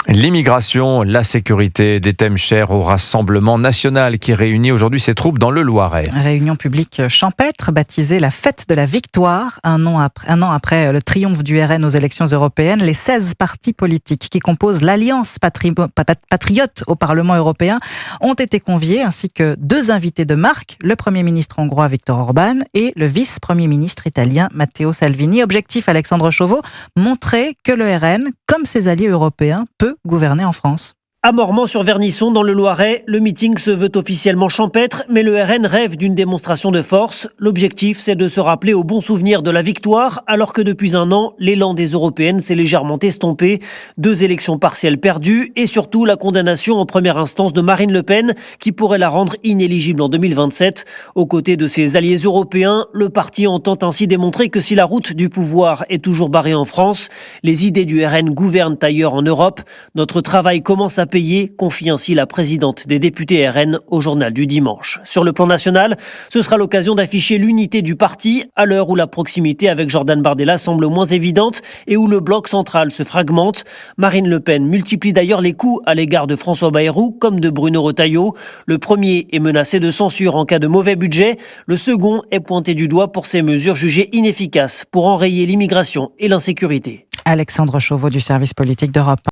L'immigration, la sécurité, des thèmes chers au Rassemblement national qui réunit aujourd'hui ses troupes dans le Loiret. Réunion publique champêtre baptisée la Fête de la Victoire. Un an après le triomphe du RN aux élections européennes, les 16 partis politiques qui composent l'Alliance patriote au Parlement européen ont été conviés, ainsi que 2 invités de marque, le Premier ministre hongrois Viktor Orban et le vice-premier ministre italien Matteo Salvini. Objectif, Alexandre Chauveau, montrer que le RN, comme ses alliés européens, peut gouverner en France. À Mormant-sur-Vernisson, dans le Loiret, le meeting se veut officiellement champêtre, mais le RN rêve d'une démonstration de force. L'objectif, c'est de se rappeler au bon souvenir de la victoire, alors que depuis un an, l'élan des européennes s'est légèrement estompé. 2 élections partielles perdues et surtout la condamnation en première instance de Marine Le Pen, qui pourrait la rendre inéligible en 2027. Aux côtés de ses alliés européens, le parti entend ainsi démontrer que si la route du pouvoir est toujours barrée en France, les idées du RN gouvernent ailleurs en Europe. Notre travail commence à payer, confie ainsi la présidente des députés RN au journal du dimanche. Sur le plan national, ce sera l'occasion d'afficher l'unité du parti à l'heure où la proximité avec Jordan Bardella semble moins évidente et où le bloc central se fragmente. Marine Le Pen multiplie d'ailleurs les coups à l'égard de François Bayrou comme de Bruno Retailleau. Le premier est menacé de censure en cas de mauvais budget. Le second est pointé du doigt pour ses mesures jugées inefficaces pour enrayer l'immigration et l'insécurité. Alexandre Chauveau du service politique d'Europe 1.